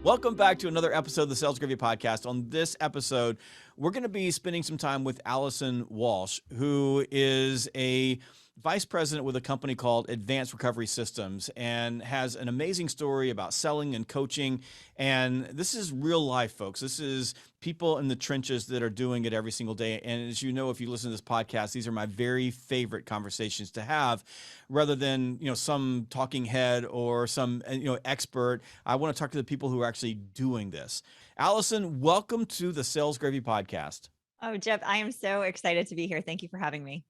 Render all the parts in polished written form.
Welcome back to another episode of the Sales Gravy Podcast. On this episode, we're going to be spending some time with Allison Walsh, who is a vice president with a company called Advanced Recovery Systems and has an amazing story about selling and coaching. And this is real life, folks. This is people in the trenches that are doing it every single day. And as you know, if you listen to this podcast, these are my very favorite conversations to have, rather than, some talking head or some, expert. I want to talk to the people who are actually doing this. Allison, welcome to the Sales Gravy Podcast. Oh, Jeff, I am so excited to be here. Thank you for having me.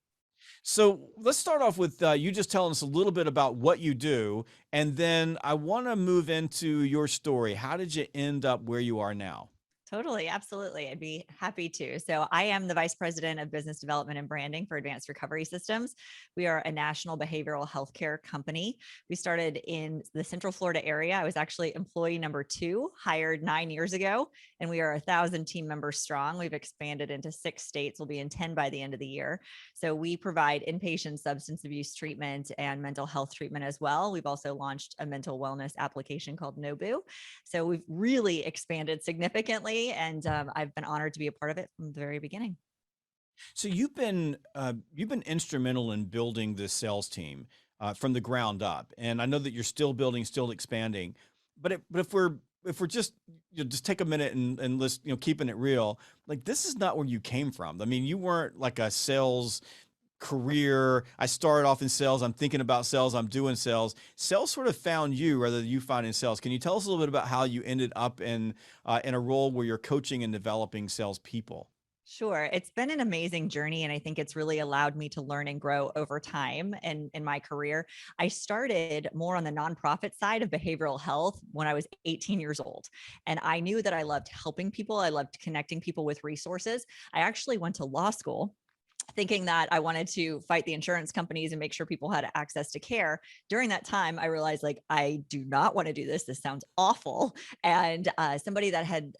So let's start off with you just telling us a little bit about what you do, and then I want to move into your story. How did you end up where you are now? Totally. Absolutely. I'd be happy to. So I am the Vice President of Business Development and Branding for Advanced Recovery Systems. We are a national behavioral healthcare company. We started in the Central Florida area. I was actually employee number 2, hired 9 years ago, and we are 1,000 team members strong. We've expanded into 6 states. We'll be in 10 by the end of the year. So we provide inpatient substance abuse treatment and mental health treatment as well. We've also launched a mental wellness application called Nobu. So we've really expanded significantly. And I've been honored to be a part of it from the very beginning. So you've been instrumental in building this sales team from the ground up, and I know that you're still building, still expanding. But if we're just just take a minute and let's keeping it real, like this is not where you came from. I mean, you weren't like a sales career. I started off in sales. I'm thinking about sales. I'm doing sales. Sales sort of found you rather than you finding sales. Can you tell us a little bit about how you ended up in a role where you're coaching and developing salespeople? Sure. It's been an amazing journey. And I think it's really allowed me to learn and grow over time and in my career. I started more on the nonprofit side of behavioral health when I was 18 years old. And I knew that I loved helping people. I loved connecting people with resources. I actually went to law school thinking that I wanted to fight the insurance companies and make sure people had access to care. During that time, I realized I do not want to do this. This sounds awful. And somebody that had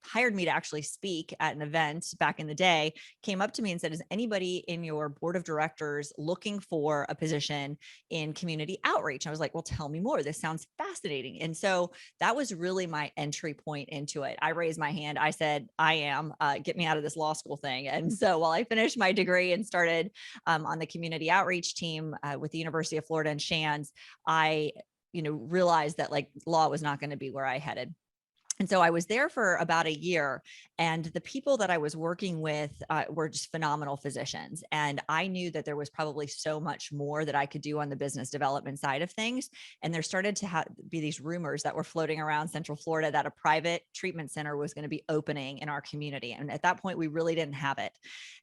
hired me to actually speak at an event back in the day came up to me and said, is anybody in your board of directors looking for a position in community outreach? I was like, well, tell me more. This sounds fascinating. And so that was really my entry point into it. I raised my hand. I said, I am, get me out of this law school thing. And so while I finished my degree and started on the community outreach team with the University of Florida in Shands, I, realized that law was not going to be where I headed. And so I was there for about a year, and the people that I was working with were just phenomenal physicians. And I knew that there was probably so much more that I could do on the business development side of things. And there started to be these rumors that were floating around Central Florida that a private treatment center was going to be opening in our community. And at that point, we really didn't have it.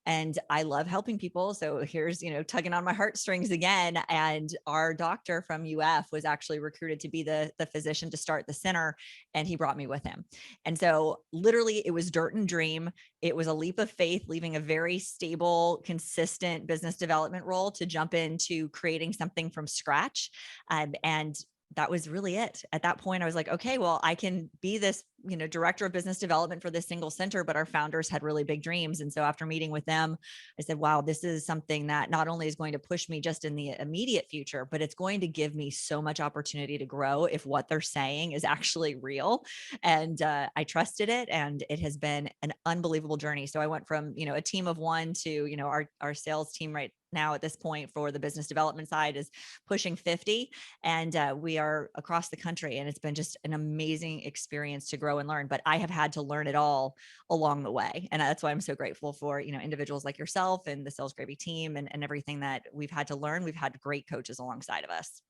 And I love helping people. So here's, tugging on my heartstrings again. And our doctor from UF was actually recruited to be the physician to start the center. And he brought me with him. And so literally it was dirt and dream. It was a leap of faith, leaving a very stable, consistent business development role to jump into creating something from scratch. And that was really it. At that point, I was like, okay, well, I can be this, director of business development for this single center, but our founders had really big dreams. And so after meeting with them, I said, wow, this is something that not only is going to push me just in the immediate future, but it's going to give me so much opportunity to grow if what they're saying is actually real. And I trusted it, and it has been an unbelievable journey. So I went from, a team of 1 to, our sales team right now at this point for the business development side is pushing 50, and we are across the country, and it's been just an amazing experience to grow and learn. But I have had to learn it all along the way, and that's why I'm so grateful for individuals like yourself and the Sales Gravy team and everything that we've had to learn. We've had great coaches alongside of us.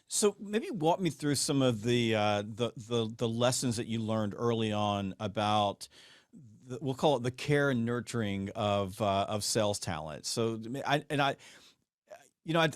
So maybe walk me through some of the lessons that you learned early on about we'll call it the care and nurturing of sales talent. So I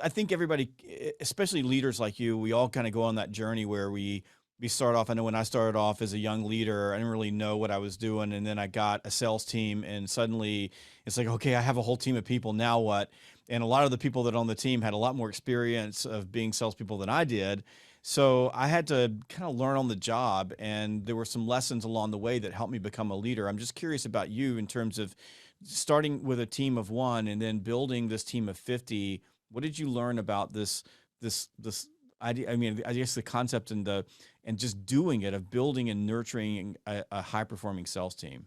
think everybody, especially leaders like you, we all kind of go on that journey where we start off. I know when I started off as a young leader, I didn't really know what I was doing. And then I got a sales team, and suddenly it's like, okay, I have a whole team of people. Now what? And a lot of the people that on the team had a lot more experience of being salespeople than I did. So I had to kind of learn on the job, and there were some lessons along the way that helped me become a leader. I'm just curious about you in terms of starting with a team of 1 and then building this team of 50. What did you learn about this idea? I mean, I guess the concept and and just doing it, of building and nurturing a high performing sales team?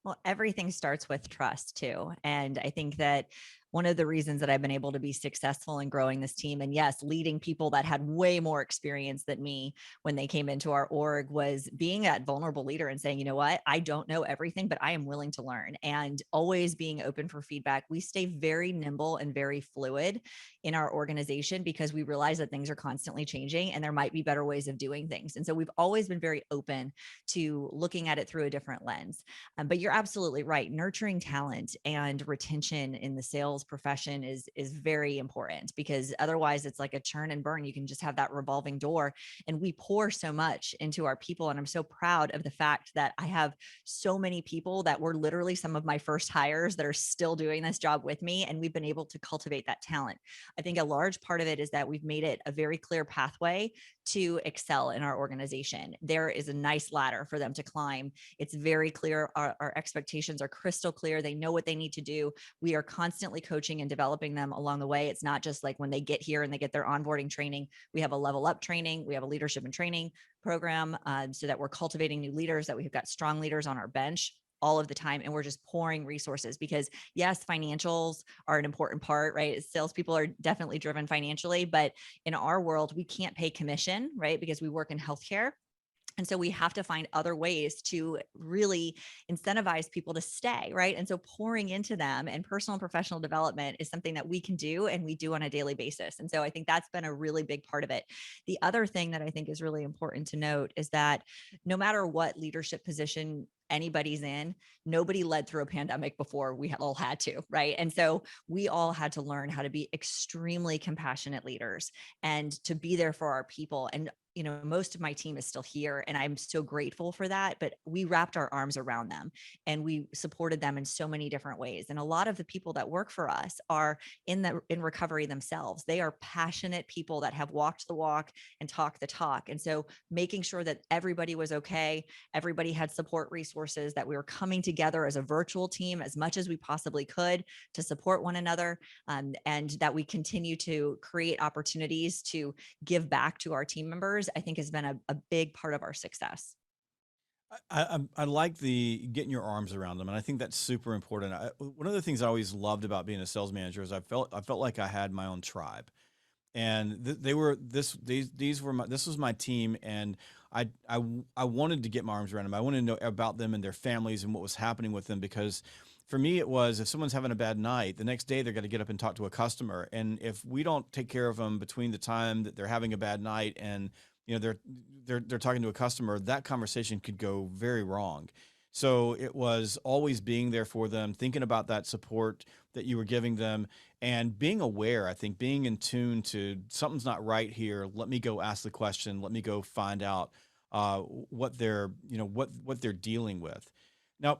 Well, everything starts with trust too. And I think that one of the reasons that I've been able to be successful in growing this team, and yes, leading people that had way more experience than me when they came into our org, was being that vulnerable leader and saying, you know what, I don't know everything, but I am willing to learn, and always being open for feedback. We stay very nimble and very fluid in our organization because we realize that things are constantly changing and there might be better ways of doing things. And so we've always been very open to looking at it through a different lens. But you're absolutely right. Nurturing talent and retention in the sales profession is very important, because otherwise it's like a churn and burn. You can just have that revolving door, and we pour so much into our people. And I'm so proud of the fact that I have so many people that were literally some of my first hires that are still doing this job with me, and we've been able to cultivate that talent. I think a large part of it is that we've made it a very clear pathway to excel in our organization. There is a nice ladder for them to climb. It's very clear. Our expectations are crystal clear. They know what they need to do. We are constantly coaching and developing them along the way. It's not just like when they get here and they get their onboarding training. We have a level up training. We have a leadership and training program, so that we're cultivating new leaders, that we've got strong leaders on our bench all of the time. And we're just pouring resources because, yes, financials are an important part, right? Salespeople are definitely driven financially, but in our world, we can't pay commission, right? Because we work in healthcare. And so we have to find other ways to really incentivize people to stay, right? And so pouring into them, and personal and professional development is something that we can do, and we do on a daily basis. And so I think that's been a really big part of it. The other thing that I think is really important to note is that no matter what leadership position anybody's in, nobody led through a pandemic before. We all had to, right? And so we all had to learn how to be extremely compassionate leaders and to be there for our people. And most of my team is still here, and I'm so grateful for that. But we wrapped our arms around them and we supported them in so many different ways. And a lot of the people that work for us are in recovery themselves. They are passionate people that have walked the walk and talked the talk. And so making sure that everybody was okay, everybody had support resources, that we were coming together as a virtual team as much as we possibly could to support one another, and that we continue to create opportunities to give back to our team members, I think has been a big part of our success. I like the getting your arms around them, and I think that's super important. One of the things I always loved about being a sales manager is I felt like I had my own tribe, and they were these were this was my team, and I wanted to get my arms around them. I wanted to know about them and their families and what was happening with them, because for me it was, if someone's having a bad night, the next day they're going to get up and talk to a customer, and if we don't take care of them between the time that they're having a bad night and they're talking to a customer, that conversation could go very wrong. So it was always being there for them, thinking about that support that you were giving them, and being aware. I think being in tune to, something's not right here. Let me go ask the question. Let me go find out what they're what they're dealing with. Now,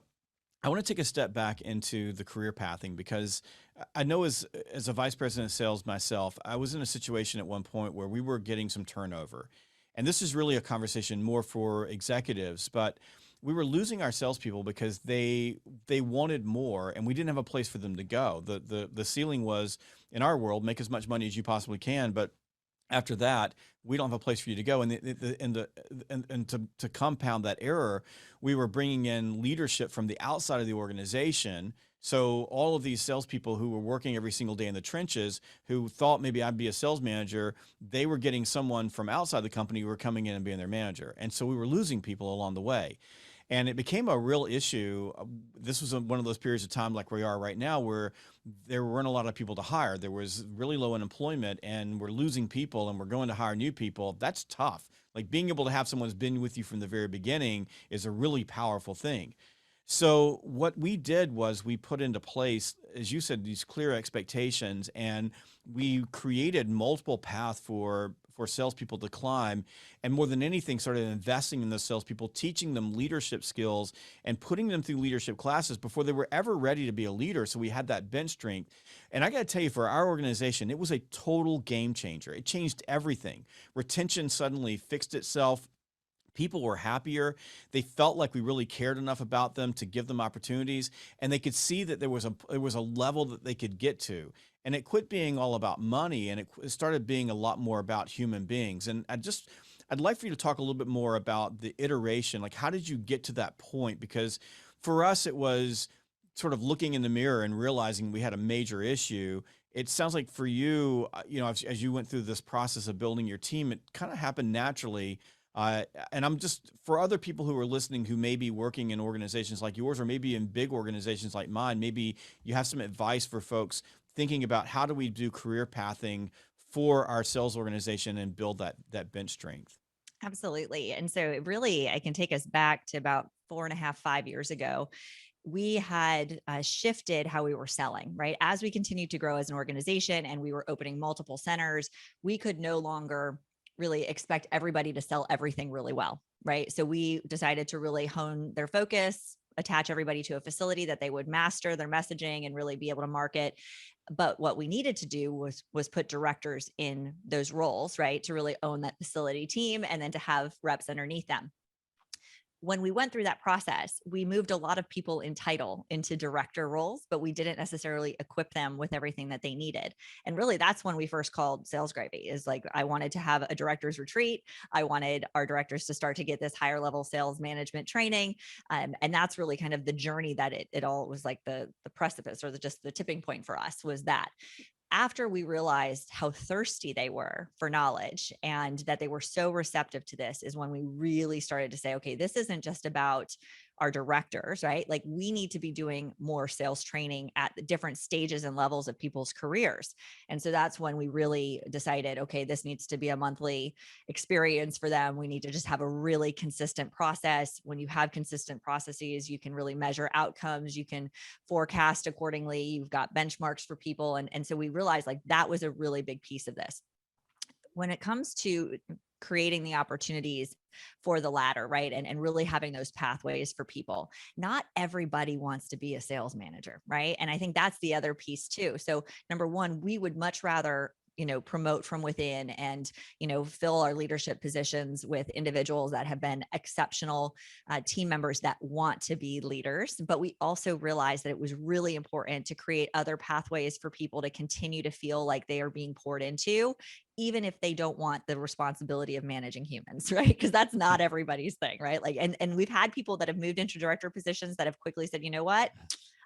I want to take a step back into the career pathing, because I know as a vice president of sales myself, I was in a situation at one point where we were getting some turnover. And this is really a conversation more for executives, but we were losing our salespeople because they wanted more, and we didn't have a place for them to go. The ceiling was, in our world, make as much money as you possibly can, but after that, we don't have a place for you to go. And to compound that error, we were bringing in leadership from the outside of the organization. So all of these salespeople who were working every single day in the trenches, who thought maybe I'd be a sales manager, they were getting someone from outside the company who were coming in and being their manager. And so we were losing people along the way. And it became a real issue. This was one of those periods of time like we are right now, where there weren't a lot of people to hire. There was really low unemployment, and we're losing people, and we're going to hire new people. That's tough. Like, being able to have someone who's been with you from the very beginning is a really powerful thing. So what we did was we put into place, as you said, these clear expectations, and we created multiple paths for salespeople to climb. And more than anything, started investing in those salespeople, teaching them leadership skills and putting them through leadership classes before they were ever ready to be a leader. So we had that bench strength. And I got to tell you, for our organization, it was a total game changer. It changed everything. Retention suddenly fixed itself. People were happier. They felt like we really cared enough about them to give them opportunities, and they could see that there was a level that they could get to. and it quit being all about money, and it started being a lot more about human beings. And I'd like for you to talk a little bit more about the iteration. Like, how did you get to that point? Because for us, it was sort of looking in the mirror and realizing we had a major issue. It sounds like for you, as you went through this process of building your team, it kind of happened naturally. And I'm just, for other people who are listening who may be working in organizations like yours, or maybe in big organizations like mine, maybe you have some advice for folks thinking about how do we do career pathing for our sales organization and build that bench strength. Absolutely. And so really, I can take us back to about 4.5, 5 years ago. We had shifted how we were selling, right? As we continued to grow as an organization and we were opening multiple centers, we could no longer really expect everybody to sell everything really well, right? So we decided to really hone their focus, attach everybody to a facility that they would master their messaging and really be able to market. But what we needed to do was put directors in those roles, right? To really own that facility team and then to have reps underneath them. When we went through that process, we moved a lot of people in title into director roles, but we didn't necessarily equip them with everything that they needed. And really, that's when we first called Sales Gravy. Is like, I wanted to have a director's retreat. I wanted our directors to start to get this higher level sales management training. And that's really kind of the journey that it all was like the precipice, or just the tipping point for us was that. After we realized how thirsty they were for knowledge and that they were so receptive to this, is when we really started to say, okay, this isn't just about our directors, right? Like, we need to be doing more sales training at the different stages and levels of people's careers. And so that's when we really decided, okay, this needs to be a monthly experience for them. We need to just have a really consistent process. When you have consistent processes, you can really measure outcomes. You can forecast accordingly. You've got benchmarks for people. And so we realized like that was a really big piece of this. When it comes to creating the opportunities for the ladder, right? And really having those pathways for people. Not everybody wants to be a sales manager, right? And I think that's the other piece too. So number one, we would much rather promote from within and, fill our leadership positions with individuals that have been exceptional team members that want to be leaders. But we also realized that it was really important to create other pathways for people to continue to feel like they are being poured into, even if they don't want the responsibility of managing humans, right? Because that's not everybody's thing, right? Like, and we've had people that have moved into director positions that have quickly said, you know what?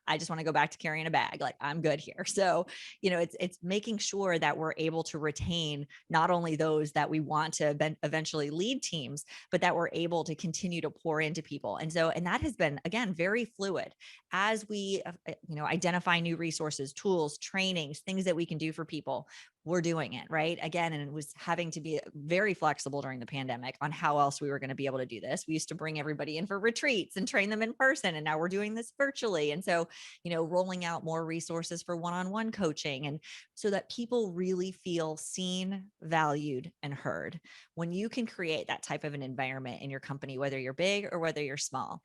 I just want to go back to carrying a bag. Like, I'm good here. So, it's making sure that we're able to retain not only those that we want to eventually lead teams, but that we're able to continue to pour into people. And that has been, again, very fluid as we, identify new resources, tools, trainings, things that we can do for people. We're doing it, right? Again, and it was having to be very flexible during the pandemic on how else we were going to be able to do this. We used to bring everybody in for retreats and train them in person, and now we're doing this virtually. And so, rolling out more resources for one-on-one coaching, and so that people really feel seen, valued, and heard. When you can create that type of an environment in your company, whether you're big or whether you're small,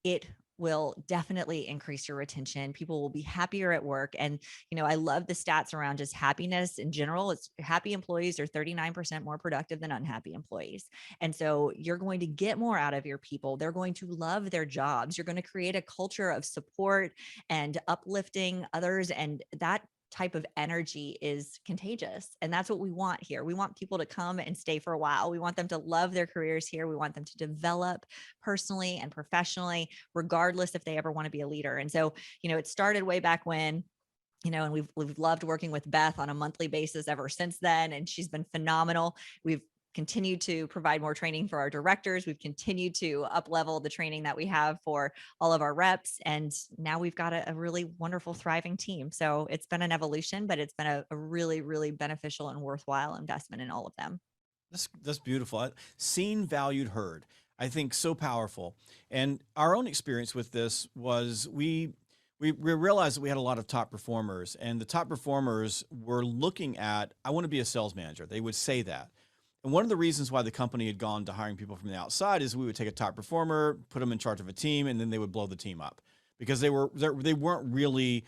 it will definitely increase your retention. People will be happier at work. And, I love the stats around just happiness in general. It's happy employees are 39% more productive than unhappy employees. And so you're going to get more out of your people. They're going to love their jobs. You're going to create a culture of support and uplifting others. And that type of energy is contagious. And that's what we want here. We want people to come and stay for a while. We want them to love their careers here. We want them to develop personally and professionally, regardless if they ever want to be a leader. And so, it started way back when, and we've loved working with Beth on a monthly basis ever since then. And she's been phenomenal. We've continued to provide more training for our directors. We've continued to up level the training that we have for all of our reps. And now we've got a really wonderful, thriving team. So it's been an evolution, but it's been a really, really beneficial and worthwhile investment in all of them. That's beautiful. Seen, valued, heard. I think so powerful. And our own experience with this was we realized that we had a lot of top performers, and the top performers were looking at, I want to be a sales manager. They would say that. And one of the reasons why the company had gone to hiring people from the outside is we would take a top performer, put them in charge of a team, and then they would blow the team up because they weren't really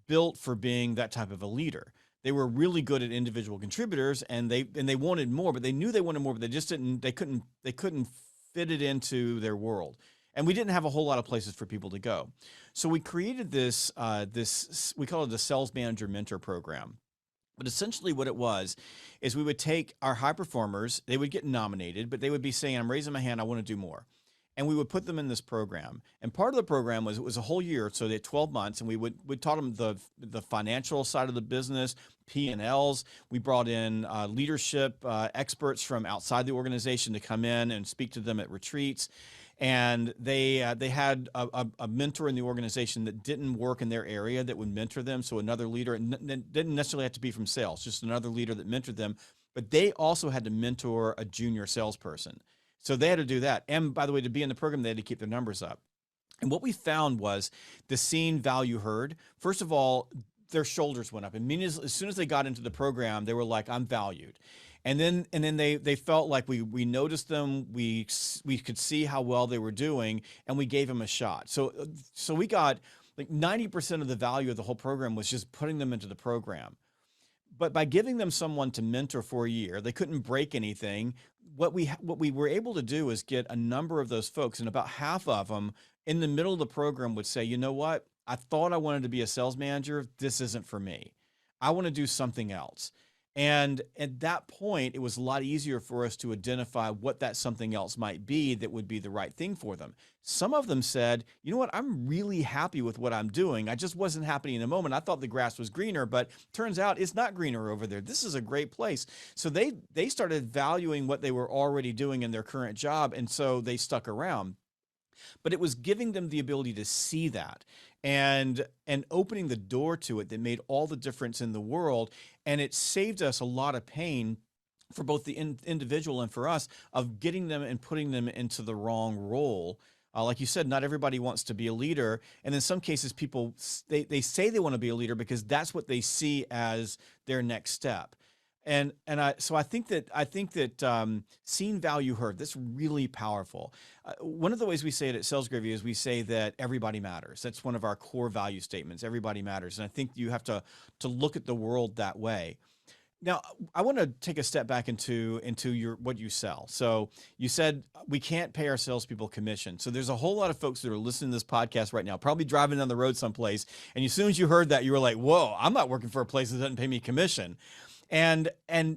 built for being that type of a leader. They were really good at individual contributors, and they wanted more, but they knew they wanted more, but they couldn't fit it into their world. And we didn't have a whole lot of places for people to go. So we created this, we call it a sales manager mentor program. But essentially what it was is we would take our high performers, they would get nominated, but they would be saying, I'm raising my hand, I want to do more. And we would put them in this program. And part of the program was, it was a whole year. So they had 12 months, and we taught them the financial side of the business, P&Ls. We brought in leadership experts from outside the organization to come in and speak to them at retreats. And they had a mentor in the organization that didn't work in their area that would mentor them. So another leader, and didn't necessarily have to be from sales, just another leader that mentored them. But they also had to mentor a junior salesperson. So they had to do that. And by the way, to be in the program, they had to keep their numbers up. And what we found was the seen, value, heard. First of all, their shoulders went up. And as soon as they got into the program, they were like, I'm valued. And then they felt like we noticed them, we could see how well they were doing, and we gave them a shot. So we got like 90% of the value of the whole program was just putting them into the program. But by giving them someone to mentor for a year, they couldn't break anything. What we were able to do is get a number of those folks, and about half of them in the middle of the program would say, you know what? I thought I wanted to be a sales manager. This isn't for me. I want to do something else. And at that point, it was a lot easier for us to identify what that something else might be that would be the right thing for them. Some of them said, you know what, I'm really happy with what I'm doing. I just wasn't happy in the moment. I thought the grass was greener, but turns out it's not greener over there. This is a great place. So they started valuing what they were already doing in their current job, and so they stuck around. But it was giving them the ability to see that and opening the door to it that made all the difference in the world. And it saved us a lot of pain for both the individual and for us of getting them and putting them into the wrong role. Like you said, not everybody wants to be a leader. And in some cases, people, they say they want to be a leader because that's what they see as their next step. So I think that seen, value, heard, that's really powerful. One of the ways we say it at Sales Gravy is we say that everybody matters. That's one of our core value statements. Everybody matters. And I think you have to look at the world that way. Now, I want to take a step back into what you sell. So you said we can't pay our salespeople commission. So there's a whole lot of folks that are listening to this podcast right now, probably driving down the road someplace. And as soon as you heard that, you were like, whoa, I'm not working for a place that doesn't pay me commission. And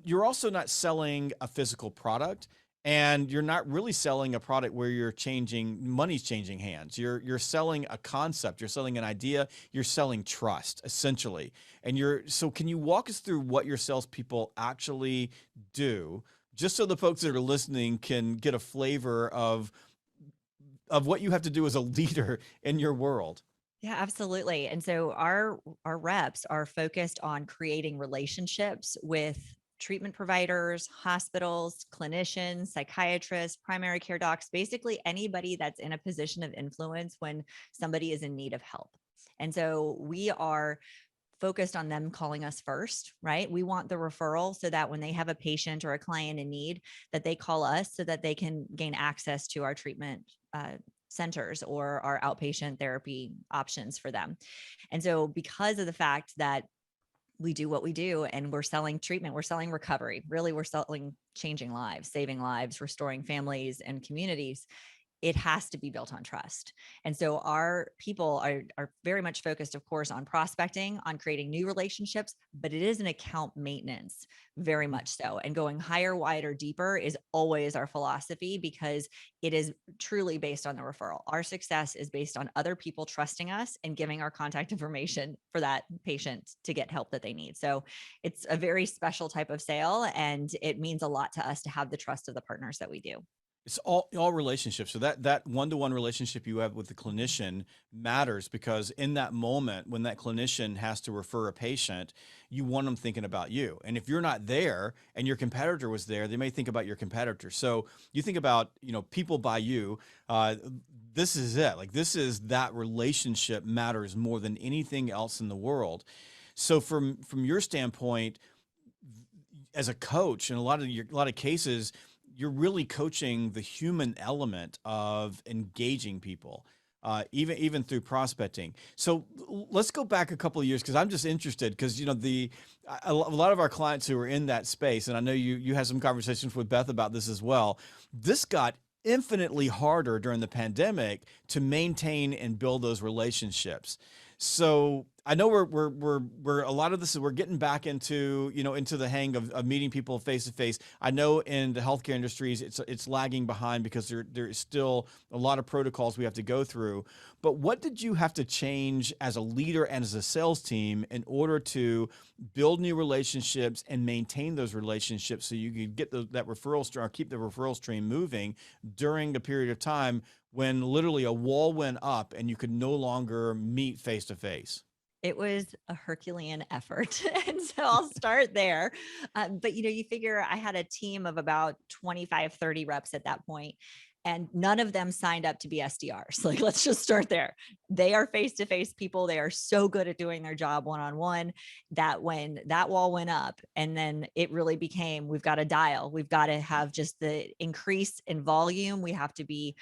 you're also not selling a physical product, and you're not really selling a product where money's changing hands. You're selling a concept, you're selling an idea, you're selling trust, essentially. So can you walk us through what your salespeople actually do, just so the folks that are listening can get a flavor of what you have to do as a leader in your world? Yeah, absolutely. And so our reps are focused on creating relationships with treatment providers, hospitals, clinicians, psychiatrists, primary care docs, basically anybody that's in a position of influence when somebody is in need of help. And so we are focused on them calling us first, right? We want the referral so that when they have a patient or a client in need, that they call us so that they can gain access to our treatment centers or our outpatient therapy options for them. And so because of the fact that we do what we do and we're selling treatment, we're selling recovery, really we're selling changing lives, saving lives, restoring families and communities, it has to be built on trust. And so our people are very much focused, of course, on prospecting, on creating new relationships, but it is an account maintenance, very much so. And going higher, wider, deeper is always our philosophy because it is truly based on the referral. Our success is based on other people trusting us and giving our contact information for that patient to get help that they need. So it's a very special type of sale, and it means a lot to us to have the trust of the partners that we do. It's all relationships. So that one-to-one relationship you have with the clinician matters, because in that moment when that clinician has to refer a patient, you want them thinking about you. And if you're not there and your competitor was there, they may think about your competitor. So you think about, people by you, this is it. Like, this is that relationship matters more than anything else in the world. So from your standpoint, as a coach, in a lot of cases, you're really coaching the human element of engaging people, even through prospecting. So let's go back a couple of years, because I'm just interested, because a lot of our clients who are in that space, and I know you had some conversations with Beth about this as well. This got infinitely harder during the pandemic to maintain and build those relationships. So I know we're a lot of this is we're getting back into, into the hang of meeting people face to face. I know in the healthcare industries it's lagging behind because there's still a lot of protocols we have to go through. But what did you have to change as a leader and as a sales team in order to build new relationships and maintain those relationships so you could get that referral stream, or keep the referral stream moving during a period of time when literally a wall went up and you could no longer meet face to face? It was a Herculean effort. And so I'll start there. But you figure I had a team of about 25, 30 reps at that point, and none of them signed up to be SDRs. Like, let's just start there. They are face-to-face people. They are so good at doing their job one-on-one that when that wall went up, and then it really became, we've got to dial, we've got to have just the increase in volume. We have to be,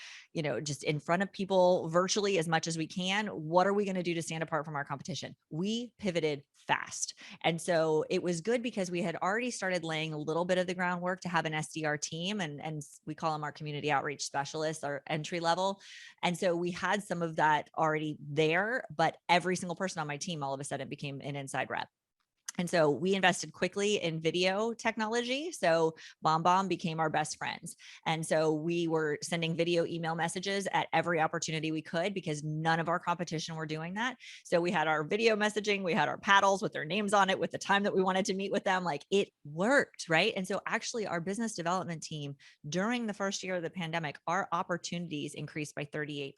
just in front of people virtually as much as we can. What are we going to do to stand apart from our competition? We pivoted fast. And so it was good because we had already started laying a little bit of the groundwork to have an SDR team, and we call them our community outreach specialists, our entry level. And so we had some of that already there, but every single person on my team all of a sudden became an inside rep. And so we invested quickly in video technology. So BombBomb became our best friends. And so we were sending video email messages at every opportunity we could because none of our competition were doing that. So we had our video messaging, we had our paddles with their names on it, with the time that we wanted to meet with them. Like, it worked, right? And so actually our business development team during the first year of the pandemic, our opportunities increased by 38%,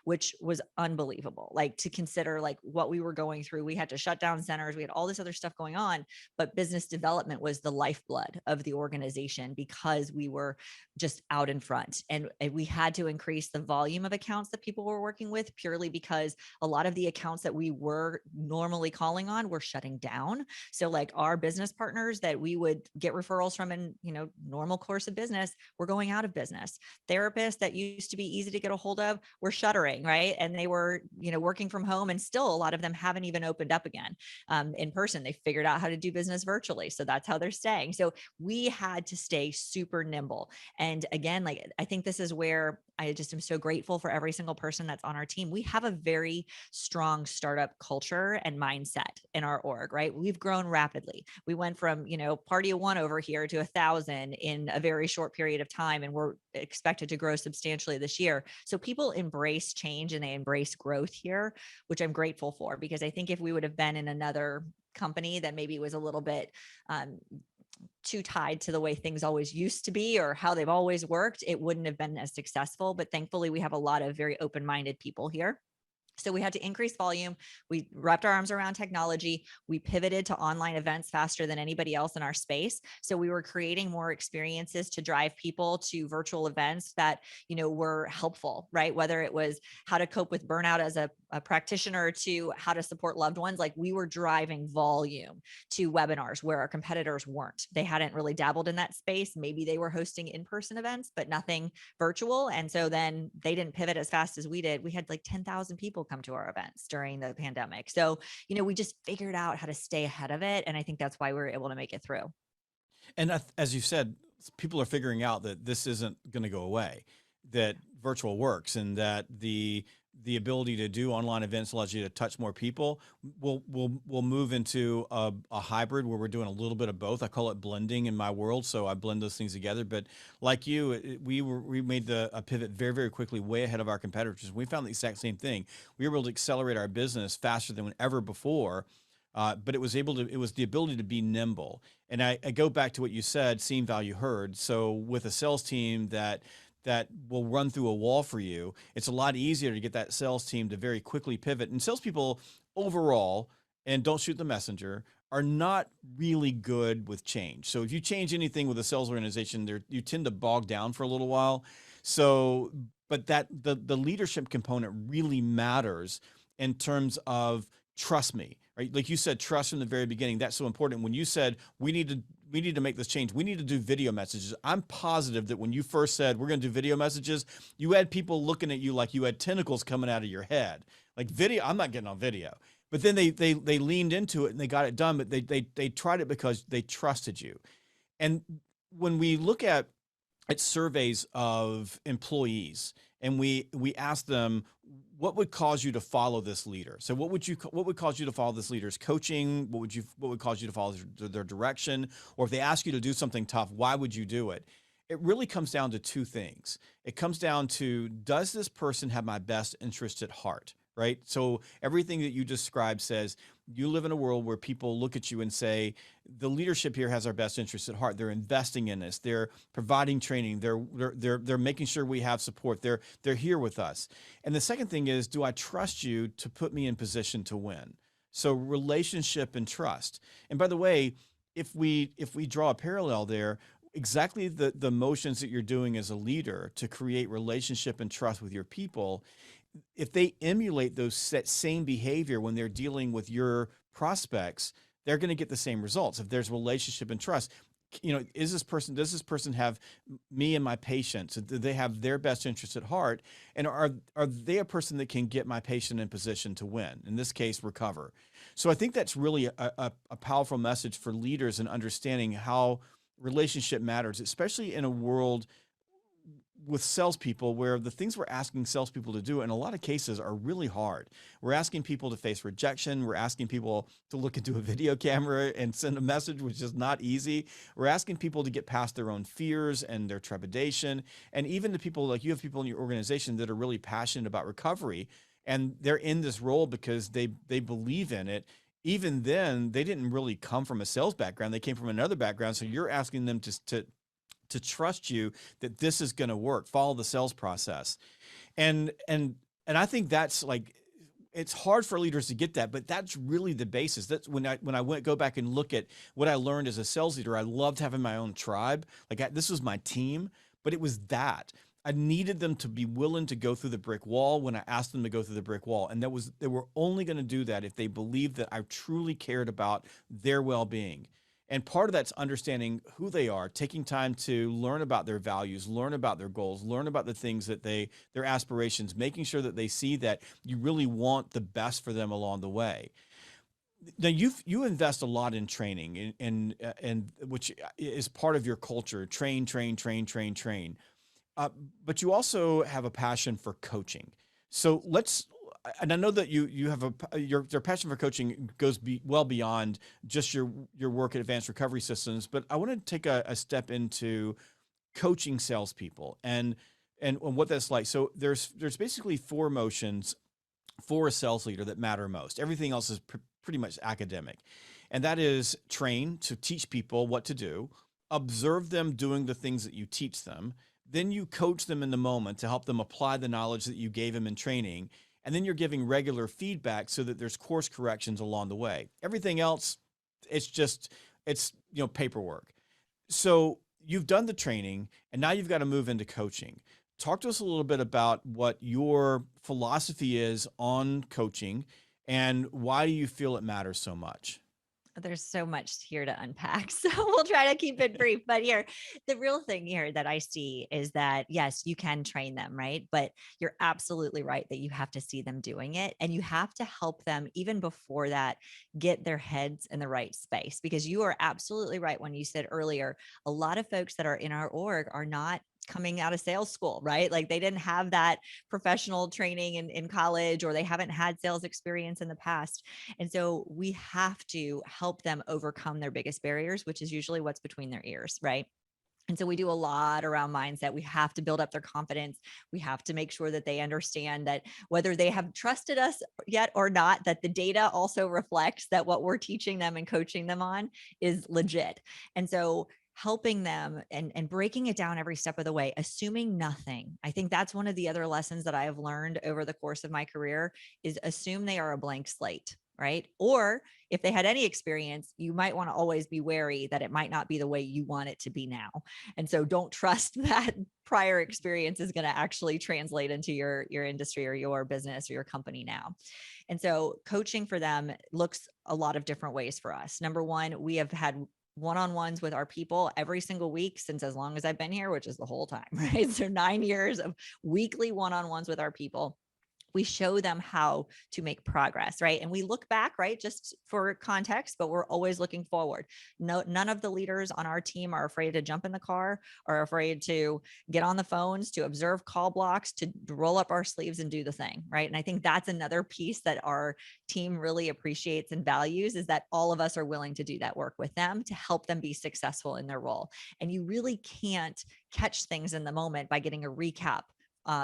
which was unbelievable. Like, to consider like what we were going through, we had to shut down centers, we had all this other stuff going on, but business development was the lifeblood of the organization because we were just out in front, and we had to increase the volume of accounts that people were working with purely because a lot of the accounts that we were normally calling on were shutting down. So like our business partners that we would get referrals from in, normal course of business, were going out of business. Therapists that used to be easy to get a hold of were shuttering, right? And they were, working from home, and still a lot of them haven't even opened up again in person. They figured out how to do business virtually. So that's how they're staying. So we had to stay super nimble. And again, like, I think this is where I just am so grateful for every single person that's on our team. We have a very strong startup culture and mindset in our org, right? We've grown rapidly. We went from, party of one over here to 1,000 in a very short period of time. And we're expected to grow substantially this year. So people embrace change and they embrace growth here, which I'm grateful for, because I think if we would have been in another company that maybe was a little bit too tied to the way things always used to be or how they've always worked, it wouldn't have been as successful. But thankfully, we have a lot of very open-minded people here. So we had to increase volume. We wrapped our arms around technology. We pivoted to online events faster than anybody else in our space. So we were creating more experiences to drive people to virtual events that, were helpful, right? Whether it was how to cope with burnout as a practitioner to how to support loved ones. Like, we were driving volume to webinars where our competitors weren't. They hadn't really dabbled in that space. Maybe they were hosting in-person events, but nothing virtual. And so then they didn't pivot as fast as we did. We had like 10,000 people come to our events during the pandemic. So, we just figured out how to stay ahead of it. And I think that's why we were able to make it through. And as you said, people are figuring out that this isn't going to go away, that virtual works, and that the ability to do online events allows you to touch more people. We'll move into a hybrid where we're doing a little bit of both. I call it blending in my world. So I blend those things together. But like you, we made a pivot very, very quickly, way ahead of our competitors. We found the exact same thing. We were able to accelerate our business faster than ever before. But it was the ability to be nimble. And I go back to what you said, seen, value, heard. So with a sales team that will run through a wall for you, it's a lot easier to get that sales team to very quickly pivot. And salespeople overall, and don't shoot the messenger, are not really good with change. So if you change anything with a sales organization, you tend to bog down for a little while. So, but the leadership component really matters in terms of trust me, right? Like you said, trust from the very beginning. That's so important. When you said we need to make this change, we need to do video messages, I'm positive that when you first said we're going to do video messages, you had people looking at you like you had tentacles coming out of your head. Like, video, I'm not getting on video. But then they leaned into it and they got it done. But they tried it because they trusted you. And when we look at at surveys of employees, and we asked them what would cause you to follow this leader. So what would cause you to follow this leader's coaching? What would cause you to follow their direction? Or if they ask you to do something tough, why would you do it? It really comes down to two things. It comes down to, does this person have my best interest at heart? Right? So everything that you described says you live in a world where people look at you and say, the leadership here has our best interests at heart. They're investing in us. They're providing training. They're making sure we have support. They're here with us. And the second thing is, do I trust you to put me in position to win? So relationship and trust. And by the way, if we draw a parallel there, exactly the motions that you're doing as a leader to create relationship and trust with your people, if they emulate that same behavior when they're dealing with your prospects, they're going to get the same results. If there's relationship and trust, does this person have me and my patients? Do they have their best interests at heart? And are they a person that can get my patient in position to win? In this case, recover. So I think that's really a powerful message for leaders in understanding how relationship matters, especially in a world with salespeople, where the things we're asking salespeople to do in a lot of cases are really hard. We're asking people to face rejection. We're asking people to look into a video camera and send a message, which is not easy. We're asking people to get past their own fears and their trepidation. And even the people, like you have people in your organization that are really passionate about recovery, and they're in this role because they believe in it. Even then, they didn't really come from a sales background. They came from another background. So you're asking them to trust you that this is going to work, follow the sales process. And I think that's like, it's hard for leaders to get that, but that's really the basis. That's when I go back and look at what I learned as a sales leader. I loved having my own tribe. This was my team, but it was that I needed them to be willing to go through the brick wall when I asked them to go through the brick wall. And they were only going to do that if they believed that I truly cared about their well-being. And part of that's understanding who they are, taking time to learn about their values, learn about their goals, learn about the things that their aspirations, making sure that they see that you really want the best for them along the way. Now you invest a lot in training, and which is part of your culture. Train, train, train, train, train. But you also have a passion for coaching. So and I know that you have your passion for coaching goes well beyond just your work at Advanced Recovery Systems. But I want to take a step into coaching salespeople and what that's like. So there's basically four motions for a sales leader that matter most. Everything else is pretty much academic, and that is train, to teach people what to do, observe them doing the things that you teach them. Then you coach them in the moment to help them apply the knowledge that you gave them in training. And then you're giving regular feedback so that there's course corrections along the way. Everything else, it's paperwork. So you've done the training, and now you've got to move into coaching. Talk to us a little bit about what your philosophy is on coaching, and why do you feel it matters so much? There's so much here to unpack. So we'll try to keep it brief. But the real thing here that I see is that, yes, you can train them, right? But you're absolutely right that you have to see them doing it. And you have to help them even before that, get their heads in the right space. Because you are absolutely right when you said earlier, a lot of folks that are in our org are not coming out of sales school, right? Like they didn't have that professional training in college, or they haven't had sales experience in the past. And so we have to help them overcome their biggest barriers, which is usually what's between their ears, right? And so we do a lot around mindset. We have to build up their confidence. We have to make sure that they understand that whether they have trusted us yet or not, that the data also reflects that what we're teaching them and coaching them on is legit. And so helping them and breaking it down every step of the way, assuming nothing. I think that's one of the other lessons that I have learned over the course of my career is assume they are a blank slate, right? Or if they had any experience, you might want to always be wary that it might not be the way you want it to be now. And so don't trust that prior experience is going to actually translate into your industry or your business or your company now. And so coaching for them looks a lot of different ways for us. Number one, we have had one-on-ones with our people every single week since as long as I've been here, which is the whole time, right? So 9 years of weekly one-on-ones with our people. We show them how to make progress, right? And we look back, right? Just for context, but we're always looking forward. No, none of the leaders on our team are afraid to jump in the car or afraid to get on the phones, to observe call blocks, to roll up our sleeves and do the thing, right? And I think that's another piece that our team really appreciates and values, is that all of us are willing to do that work with them to help them be successful in their role. And you really can't catch things in the moment by getting a recap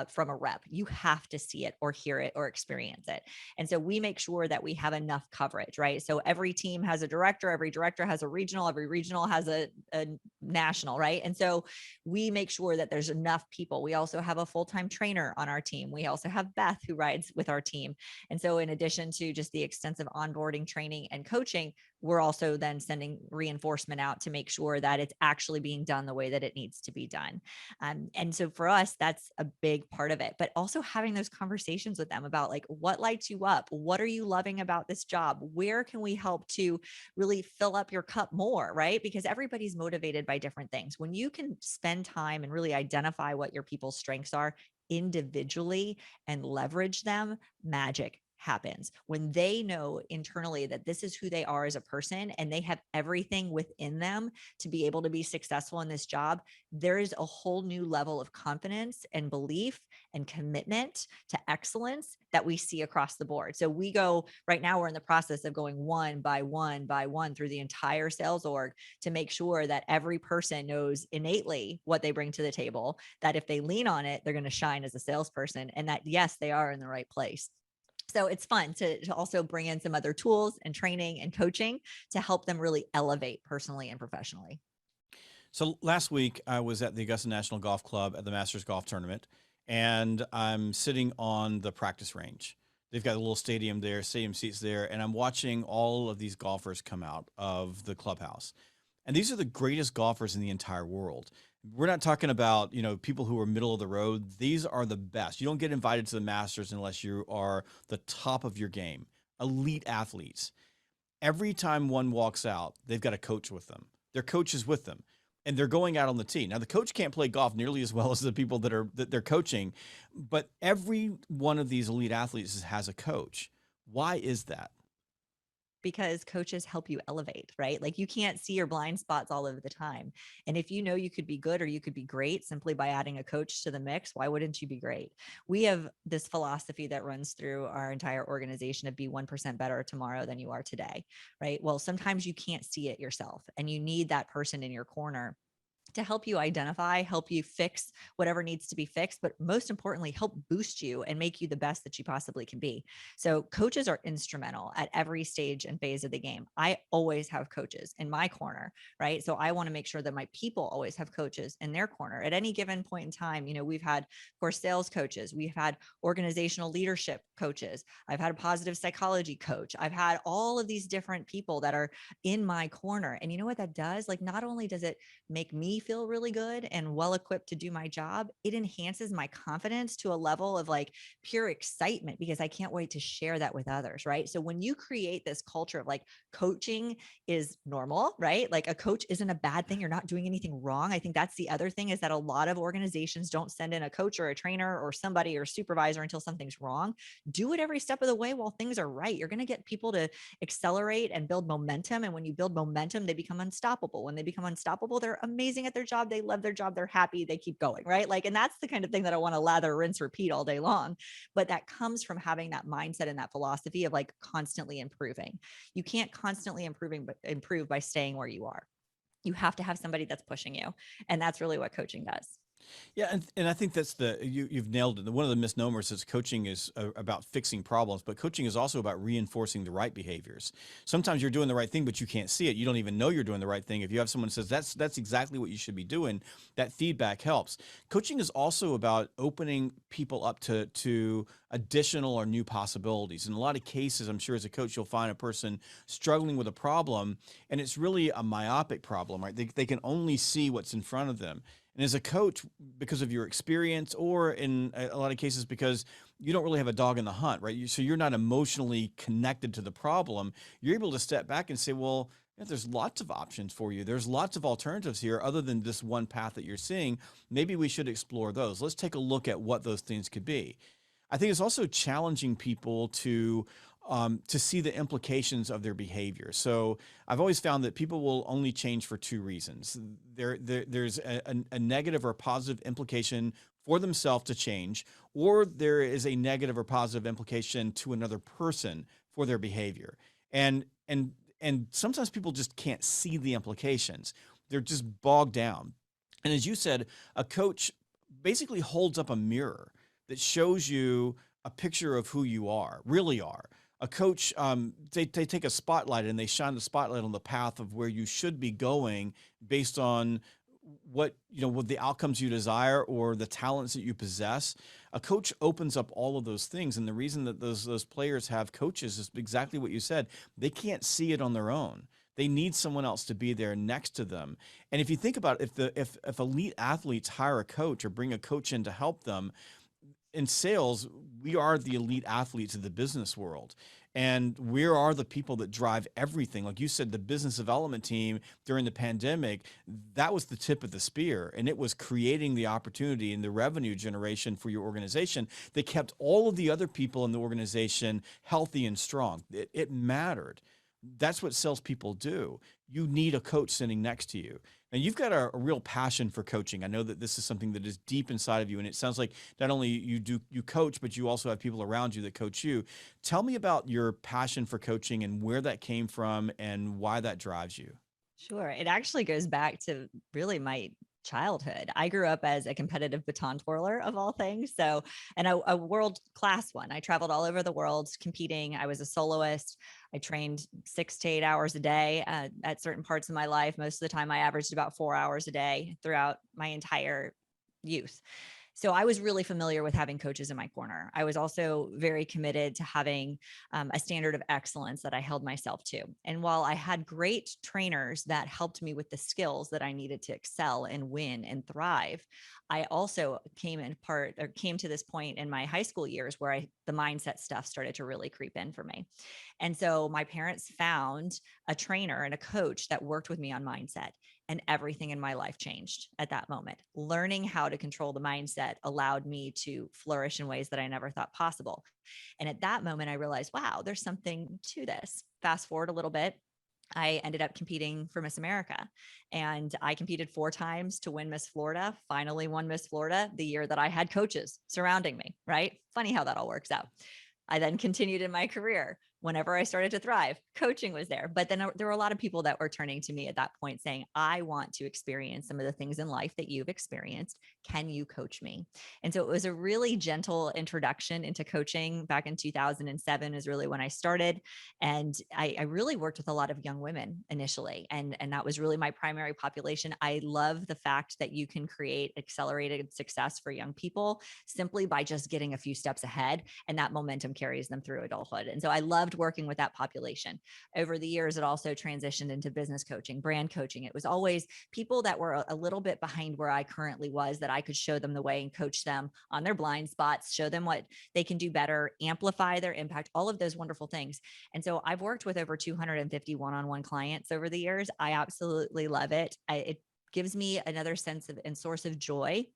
from a rep. You have to see it or hear it or experience it. And so we make sure that we have enough coverage, right? So every team has a director, every director has a regional, every regional has a national, right? And so we make sure that there's enough people. We also have a full-time trainer on our team. We also have Beth, who rides with our team. And so in addition to just the extensive onboarding, training, and coaching, we're also then sending reinforcement out to make sure that it's actually being done the way that it needs to be done. And so for us, that's a big part of it, but also having those conversations with them about like, what lights you up? What are you loving about this job? Where can we help to really fill up your cup more, right? Because everybody's motivated by different things. When you can spend time and really identify what your people's strengths are individually and leverage them, magic happens. When they know internally that this is who they are as a person and they have everything within them to be able to be successful in this job, there is a whole new level of confidence and belief and commitment to excellence that we see across the board. So we go right now, we're in the process of going one by one through the entire sales org to make sure that every person knows innately what they bring to the table, that if they lean on it, they're going to shine as a salesperson, and that yes, they are in the right place. So it's fun to also bring in some other tools and training and coaching to help them really elevate personally and professionally. So last week I was at the Augusta National Golf Club at the Masters Golf Tournament, and I'm sitting on the practice range. They've got a little stadium there, stadium seats there, and I'm watching all of these golfers come out of the clubhouse. And these are the greatest golfers in the entire world. We're not talking about, people who are middle of the road. These are the best. You don't get invited to the Masters unless you are the top of your game. Elite athletes. Every time one walks out, they've got a coach with them. Their coach is with them, and they're going out on the tee. Now, the coach can't play golf nearly as well as the people that they're coaching, but every one of these elite athletes has a coach. Why is that? Because coaches help you elevate, right? Like you can't see your blind spots all of the time. And if you know you could be good or you could be great simply by adding a coach to the mix, why wouldn't you be great? We have this philosophy that runs through our entire organization of be 1% better tomorrow than you are today, right? Well, sometimes you can't see it yourself and you need that person in your corner to help you identify, help you fix whatever needs to be fixed, but most importantly, help boost you and make you the best that you possibly can be. So coaches are instrumental at every stage and phase of the game. I always have coaches in my corner, right? So I want to make sure that my people always have coaches in their corner at any given point in time. We've had, of course, sales coaches, we've had organizational leadership coaches, I've had a positive psychology coach, I've had all of these different people that are in my corner. And you know what that does? Like, not only does it make me feel really good and well equipped to do my job, it enhances my confidence to a level of like pure excitement because I can't wait to share that with others, right? So when you create this culture of like coaching is normal, right? Like a coach isn't a bad thing. You're not doing anything wrong. I think that's the other thing, is that a lot of organizations don't send in a coach or a trainer or somebody or supervisor until something's wrong. Do it every step of the way while things are right. You're going to get people to accelerate and build momentum. And when you build momentum, they become unstoppable. When they become unstoppable, they're amazing at their job. They love their job. They're happy. They keep going, right? Like, and that's the kind of thing that I want to lather, rinse, repeat all day long. But that comes from having that mindset and that philosophy of like constantly improving. You can't constantly improve by staying where you are. You have to have somebody that's pushing you. And that's really what coaching does. Yeah, and I think that's you've nailed it. One of the misnomers is coaching is about fixing problems, but coaching is also about reinforcing the right behaviors. Sometimes you're doing the right thing, but you can't see it. You don't even know you're doing the right thing. If you have someone who says that's exactly what you should be doing, that feedback helps. Coaching is also about opening people up to additional or new possibilities. In a lot of cases, I'm sure as a coach, you'll find a person struggling with a problem, and it's really a myopic problem, right? They can only see what's in front of them. And as a coach, because of your experience, or in a lot of cases, because you don't really have a dog in the hunt, right? So you're not emotionally connected to the problem. You're able to step back and say, well, yeah, there's lots of options for you. There's lots of alternatives here other than this one path that you're seeing. Maybe we should explore those. Let's take a look at what those things could be. I think it's also challenging people to see the implications of their behavior. So I've always found that people will only change for two reasons. There's a negative or positive implication for themselves to change, or there is a negative or positive implication to another person for their behavior. And sometimes people just can't see the implications. They're just bogged down. And as you said, a coach basically holds up a mirror that shows you a picture of who you are, really are. A coach, they take a spotlight and they shine the spotlight on the path of where you should be going based on what the outcomes you desire or the talents that you possess. A coach opens up all of those things, and the reason that those players have coaches is exactly what you said. They can't see it on their own. They need someone else to be there next to them. And if you think about it, if elite athletes hire a coach or bring a coach in to help them, in sales, we are the elite athletes of the business world. And we are the people that drive everything. Like you said, the business development team during the pandemic, that was the tip of the spear. And it was creating the opportunity and the revenue generation for your organization that kept all of the other people in the organization healthy and strong. It mattered. That's what salespeople do. You need a coach sitting next to you. And you've got a real passion for coaching. I know that this is something that is deep inside of you. And it sounds like not only you coach, but you also have people around you that coach you. Tell me about your passion for coaching and where that came from and why that drives you. Sure. It actually goes back to really my childhood. I grew up as a competitive baton twirler of all things. So, and a world class one. I traveled all over the world competing. I was a soloist. I trained 6 to 8 hours a day at certain parts of my life. Most of the time, I averaged about 4 hours a day throughout my entire youth. So I was really familiar with having coaches in my corner. I was also very committed to having a standard of excellence that I held myself to. And while I had great trainers that helped me with the skills that I needed to excel and win and thrive, I also came to this point in my high school years where the mindset stuff started to really creep in for me. And so my parents found a trainer and a coach that worked with me on mindset. And everything in my life changed at that moment. Learning how to control the mindset allowed me to flourish in ways that I never thought possible. And at that moment, I realized, wow, there's something to this. Fast forward a little bit. I ended up competing for Miss America, and I competed 4 times to win Miss Florida, finally won Miss Florida the year that I had coaches surrounding me, right? Funny how that all works out. I then continued in my career. Whenever I started to thrive, coaching was there. But then there were a lot of people that were turning to me at that point saying, I want to experience some of the things in life that you've experienced. Can you coach me? And so it was a really gentle introduction into coaching. Back in 2007 is really when I started. And I really worked with a lot of young women initially. And that was really my primary population. I love the fact that you can create accelerated success for young people simply by just getting a few steps ahead, and that momentum carries them through adulthood. And so I loved working with that population. Over the years, it also transitioned into business coaching, brand coaching. It was always people that were a little bit behind where I currently was, that I could show them the way and coach them on their blind spots, show them what they can do better, amplify their impact, all of those wonderful things. And so I've worked with over 250 one-on-one clients over the years. I absolutely love it. It gives me another sense of and source of joy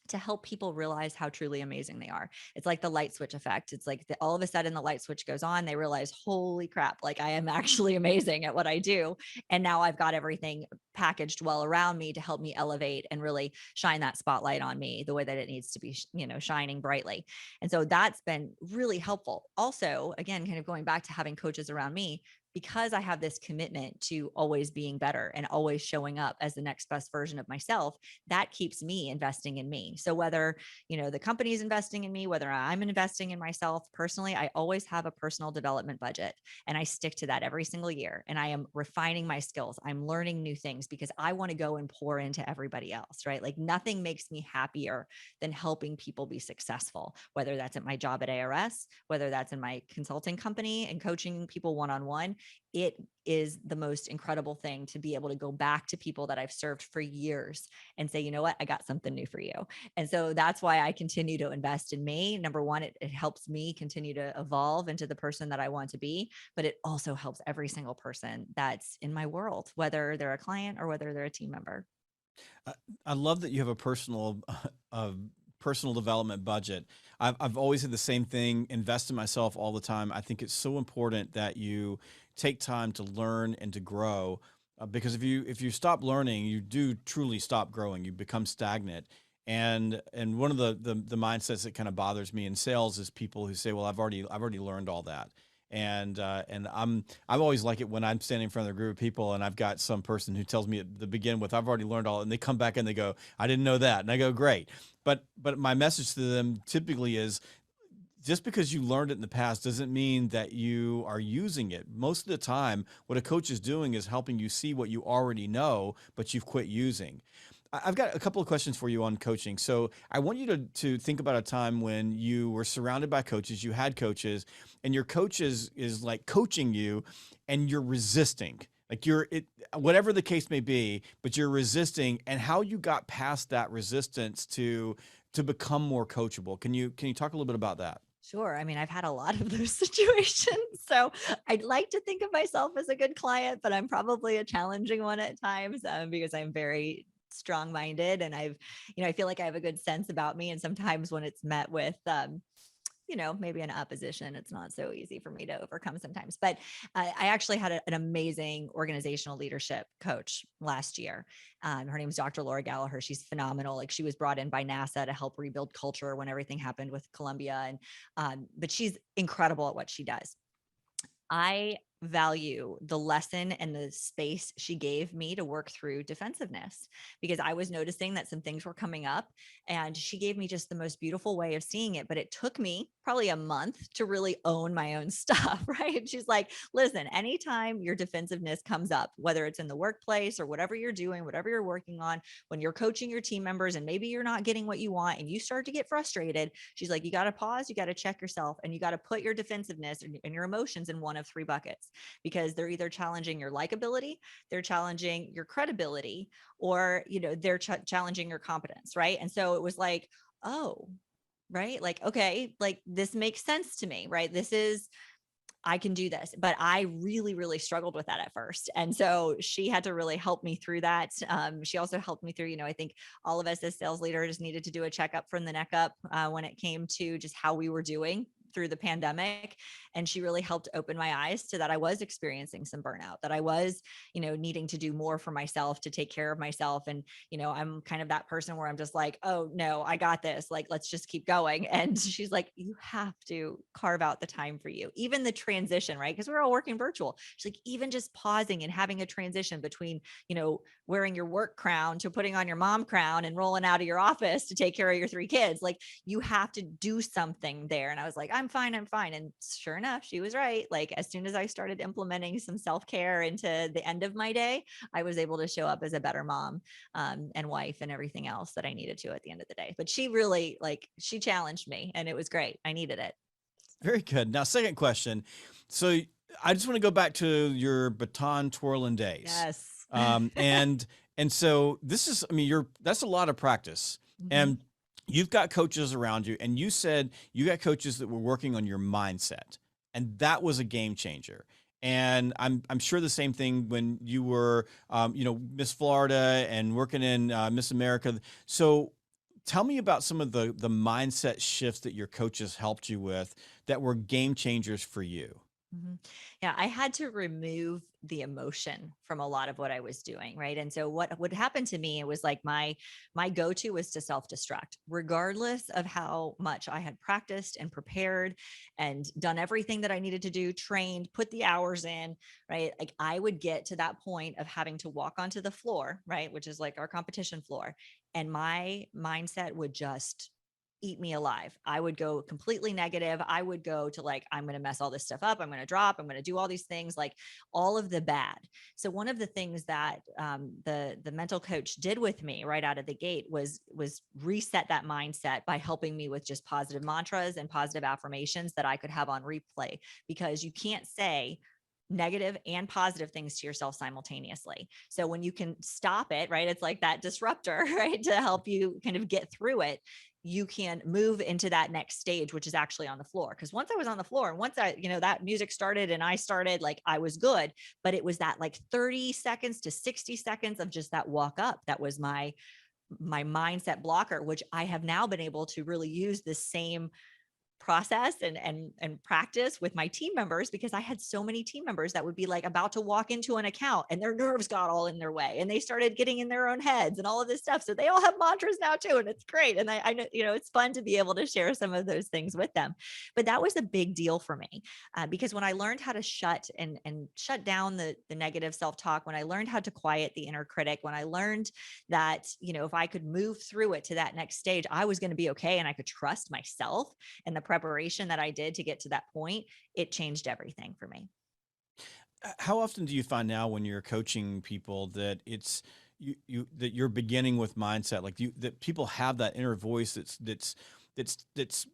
to help people realize how truly amazing they are. It's like the light switch effect. It's like all of a sudden the light switch goes on. They realize, holy crap, like I am actually amazing at what I do. And now I've got everything packaged well around me to help me elevate and really shine that spotlight on me the way that it needs to be, shining brightly. And so that's been really helpful. Also, again, kind of going back to having coaches around me, because I have this commitment to always being better and always showing up as the next best version of myself, that keeps me investing in me. So whether, the company's investing in me, whether I'm investing in myself personally, I always have a personal development budget, and I stick to that every single year. And I am refining my skills. I'm learning new things because I want to go and pour into everybody else, right? Like nothing makes me happier than helping people be successful, whether that's at my job at ARS, whether that's in my consulting company and coaching people one-on-one. It is the most incredible thing to be able to go back to people that I've served for years and say, you know what, I got something new for you. And so that's why I continue to invest in me. Number one, it helps me continue to evolve into the person that I want to be, but it also helps every single person that's in my world, whether they're a client or whether they're a team member. I I love that you have a personal personal development budget. I've always had the same thing, invest in myself all the time. I think it's so important that you take time to learn and to grow, because if you stop learning, you do truly stop growing. You become stagnant. And one of the mindsets that kind of bothers me in sales is people who say, "Well, I've already learned all that." And I always like it when I'm standing in front of a group of people and I've got some person who tells me at the begin with, "I've already learned all," and they come back and they go, "I didn't know that," and I go, "Great." But my message to them typically is, just because you learned it in the past doesn't mean that you are using it. Most of the time, what a coach is doing is helping you see what you already know, but you've quit using. I've got a couple of questions for you on coaching. So I want you to think about a time when you were surrounded by coaches, you had coaches, and your coach is like coaching you, and you're resisting. Like whatever the case may be, but you're resisting, and how you got past that resistance to become more coachable. Can you talk a little bit about that? Sure. I mean, I've had a lot of those situations. So I'd like to think of myself as a good client, but I'm probably a challenging one at times, because I'm very strong minded and I feel like I have a good sense about me. And sometimes when it's met with, maybe an opposition, it's not so easy for me to overcome sometimes. But I actually had an amazing organizational leadership coach last year. Her name is Dr. Laura Gallagher. She's phenomenal. Like, she was brought in by NASA to help rebuild culture when everything happened with Columbia. And but she's incredible at what she does. I value the lesson and the space she gave me to work through defensiveness, because I was noticing that some things were coming up, and she gave me just the most beautiful way of seeing it. But it took me probably a month to really own my own stuff. Right. She's like, listen, anytime your defensiveness comes up, whether it's in the workplace or whatever you're doing, whatever you're working on, when you're coaching your team members and maybe you're not getting what you want and you start to get frustrated, she's like, you got to pause, you got to check yourself, and you got to put your defensiveness and your emotions in one of three buckets, because they're either challenging your likability, they're challenging your credibility, or, they're challenging your competence. Right. And so it was like, oh, right. Like, okay, like this makes sense to me. Right. I can do this. But I really, really struggled with that at first. And so she had to really help me through that. She also helped me through, I think all of us as sales leaders needed to do a checkup from the neck up, when it came to just how we were doing through the pandemic. And she really helped open my eyes to that. I was experiencing some burnout, that I was, needing to do more for myself to take care of myself. And, I'm kind of that person where I'm just like, oh no, I got this. Like, let's just keep going. And she's like, you have to carve out the time for you, even the transition, right? Because we're all working virtual. She's like, even just pausing and having a transition between, wearing your work crown to putting on your mom crown and rolling out of your office to take care of your three kids. Like, you have to do something there. And I was like, I'm fine. And sure enough, she was right. Like, as soon as I started implementing some self-care into the end of my day, I was able to show up as a better mom, and wife and everything else that I needed to at the end of the day. But she really, she challenged me, and it was great. I needed it. Very good. Now, second question. So I just want to go back to your baton twirling days. Yes. And so this is, I mean, that's a lot of practice. Mhm. And you've got coaches around you, and you said you got coaches that were working on your mindset, and that was a game changer. And I'm sure the same thing when you were, Miss Florida and working in Miss America. So tell me about some of the mindset shifts that your coaches helped you with that were game changers for you. Mhm. Yeah, I had to remove the emotion from a lot of what I was doing, right? And so what would happen to me, it was like my go-to was to self-destruct, regardless of how much I had practiced and prepared and done everything that I needed to do, trained, put the hours in, right? Like, I would get to that point of having to walk onto the floor, right, which is like our competition floor, and my mindset would just eat me alive. I would go completely negative. I would go to like, I'm going to mess all this stuff up. I'm going to drop. I'm going to do all these things, like all of the bad. So one of the things that the mental coach did with me right out of the gate was reset that mindset by helping me with just positive mantras and positive affirmations that I could have on replay, because you can't say negative and positive things to yourself simultaneously. So when you can stop it, right, it's like that disruptor, right, to help you kind of get through it, you can move into that next stage, which is actually on the floor. Because once I was on the floor and once that music started and I started, like, I was good, but it was that like 30 seconds to 60 seconds of just that walk up. That was my my mindset blocker, which I have now been able to really use the same process and practice with my team members, because I had so many team members that would be like about to walk into an account and their nerves got all in their way and they started getting in their own heads and all of this stuff. So they all have mantras now too. And it's great. And I know, it's fun to be able to share some of those things with them. But that was a big deal for me, because when I learned how to shut shut down the negative self-talk, when I learned how to quiet the inner critic, when I learned that, if I could move through it to that next stage, I was going to be okay. And I could trust myself and the preparation that I did to get to that point, it changed everything for me. How often do you find now when you're coaching people that it's that you're beginning with mindset, like that people have that inner voice that's that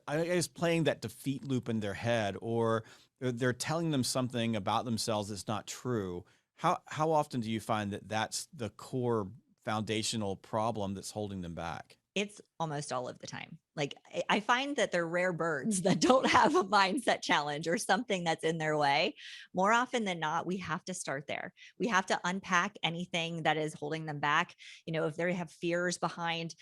I guess playing that defeat loop in their head, or they're telling them something about themselves that's not true. How often do you find that that's the core foundational problem that's holding them back? It's almost all of the time. Like I find that they're rare birds that don't have a mindset challenge or something that's in their way. More often than not, we have to start there. We have to unpack anything that is holding them back. If they have fears behind,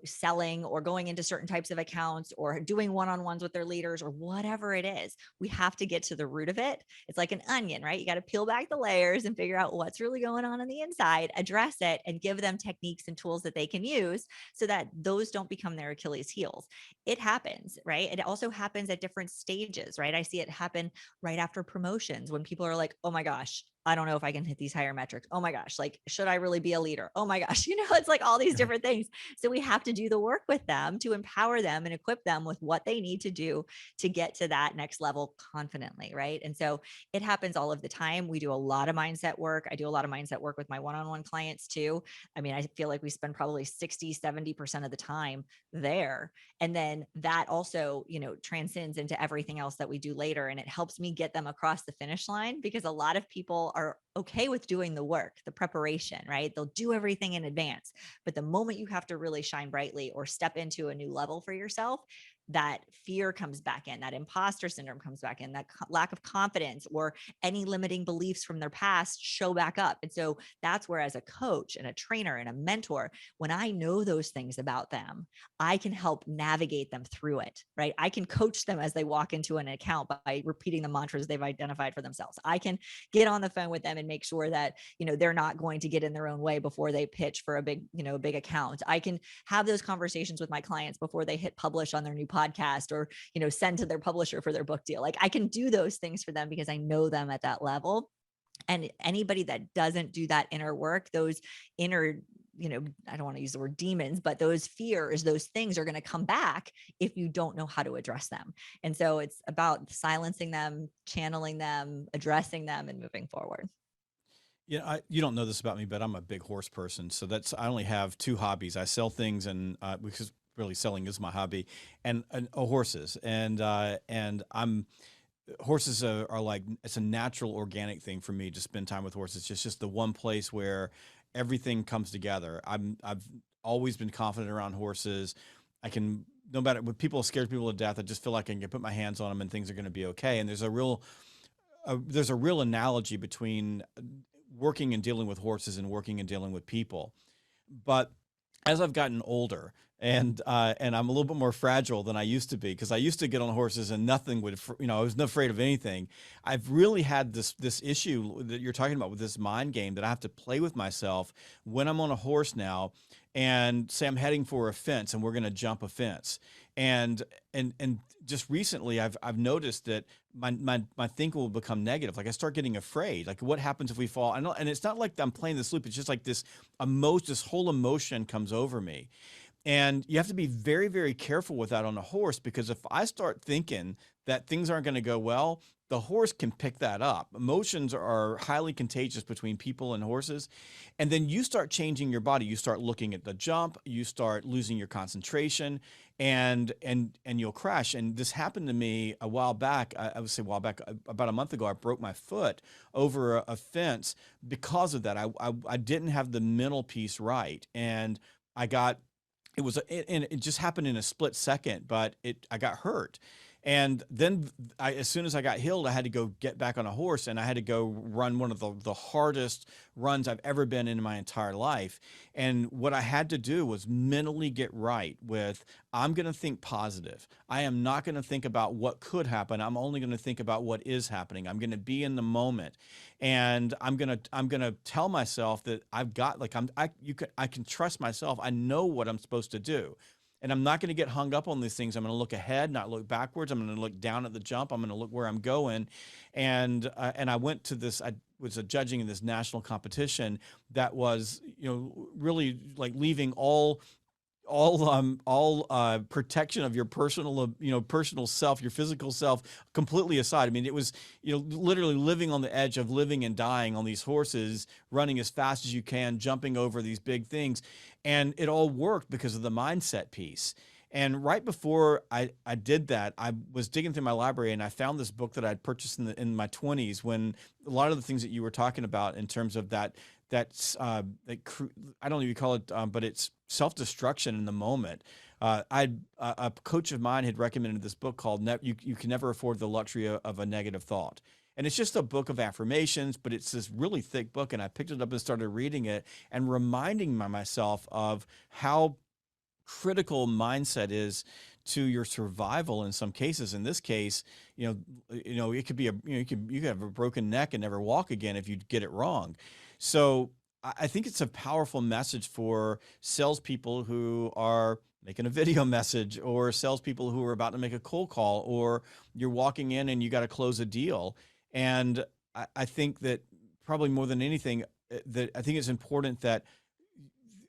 selling or going into certain types of accounts or doing one-on-ones with their leaders or whatever it is, we have to get to the root of it. It's like an onion, right? You got to peel back the layers and figure out what's really going on the inside, address it, and give them techniques and tools that they can use so that those don't become their Achilles heels. It happens, right? It also happens at different stages, right? I see it happen right after promotions when people are like, oh my gosh, I don't know if I can hit these higher metrics. Oh my gosh, like, should I really be a leader? Oh my gosh, it's like all these different things. So we have to do the work with them to empower them and equip them with what they need to do to get to that next level confidently, right? And so it happens all of the time. We do a lot of mindset work. I do a lot of mindset work with my one-on-one clients too. I mean, I feel like we spend probably 60-70% of the time there. And then that also, transcends into everything else that we do later. And it helps me get them across the finish line, because a lot of people are okay with doing the work, the preparation, right? They'll do everything in advance. But the moment you have to really shine brightly or step into a new level for yourself, that fear comes back in, that imposter syndrome comes back in, that lack of confidence or any limiting beliefs from their past show back up. And so that's where, as a coach and a trainer and a mentor, when I know those things about them, I can help navigate them through it, right? I can coach them as they walk into an account by repeating the mantras they've identified for themselves. I can get on the phone with them and make sure that, they're not going to get in their own way before they pitch for a big account. I can have those conversations with my clients before they hit publish on their new podcast or, send to their publisher for their book deal. Like I can do those things for them because I know them at that level. And anybody that doesn't do that inner work, those inner, I don't want to use the word demons, but those fears, those things are going to come back if you don't know how to address them. And so it's about silencing them, channeling them, addressing them, and moving forward. Yeah, you don't know this about me, but I'm a big horse person. So I only have two hobbies. I sell things, and because really selling is my hobby, and horses, and horses are like, it's a natural organic thing for me to spend time with horses. It's just the one place where everything comes together. I've always been confident around horses. I can, no matter when people scare people to death, I just feel like I can put my hands on them and things are going to be okay. And there's a real analogy between working and dealing with horses and working and dealing with people. But as I've gotten older, and I'm a little bit more fragile than I used to be, because I used to get on horses and nothing would, I was not afraid of anything. I've really had this issue that you're talking about with this mind game, that I have to play with myself when I'm on a horse now, and say I'm heading for a fence and we're going to jump a fence. And just recently I've noticed that my thinking will become negative. Like I start getting afraid. Like, what happens if we fall? And it's not like I'm playing this loop. It's just like this whole emotion comes over me. And you have to be very, very careful with that on a horse, because if I start thinking that things aren't going to go well, the horse can pick that up. Emotions are highly contagious between people and horses. And then you start changing your body. You start looking at the jump, you start losing your concentration, and you'll crash. And this happened to me a while back. I would say a while back, about a month ago, I broke my foot over a fence because of that. I didn't have the mental piece right. And it just happened in a split second, but I got hurt. And then as soon as I got healed, I had to go get back on a horse, and I had to go run one of the hardest runs I've ever been in my entire life. And what I had to do was mentally get right with, I'm going to think positive. I am not going to think about what could happen. I'm only going to think about what is happening. I'm going to be in the moment. And I'm going to tell myself that I've got, like, I can trust myself. I know what I'm supposed to do. And I'm not going to get hung up on these things. I'm going to look ahead, not look backwards. I'm going to look down at the jump. I'm going to look where I'm going. And I went to this, I was judging in this national competition that was, really like leaving all protection of your personal self, your physical self, completely aside. I mean, it was, literally living on the edge of living and dying on these horses, running as fast as you can, jumping over these big things. And it all worked because of the mindset piece. And right before I did that, I was digging through my library, and I found this book that I'd purchased in my 20s, when a lot of the things that you were talking about in terms of that's I don't even call it, but it's self-destruction in the moment. A coach of mine had recommended this book called You Can Never Afford the Luxury of a Negative Thought. And it's just a book of affirmations, but it's this really thick book. And I picked it up and started reading it and reminding myself of how critical mindset is to your survival in some cases. In this case, it could be you could have a broken neck and never walk again if you get it wrong. So I think it's a powerful message for salespeople who are making a video message, or salespeople who are about to make a cold call, or you're walking in and you got to close a deal. And I think that probably more than anything, that I think it's important that,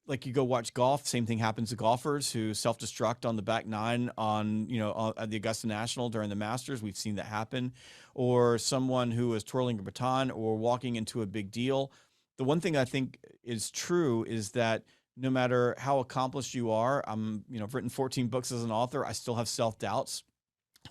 like, you go watch golf, same thing happens to golfers who self-destruct on the back nine at the Augusta National during the Masters. We've seen that happen. Or someone who is twirling a baton or walking into a big deal. The one thing I think is true is that no matter how accomplished you are, I've written 14 books as an author, I still have self-doubts.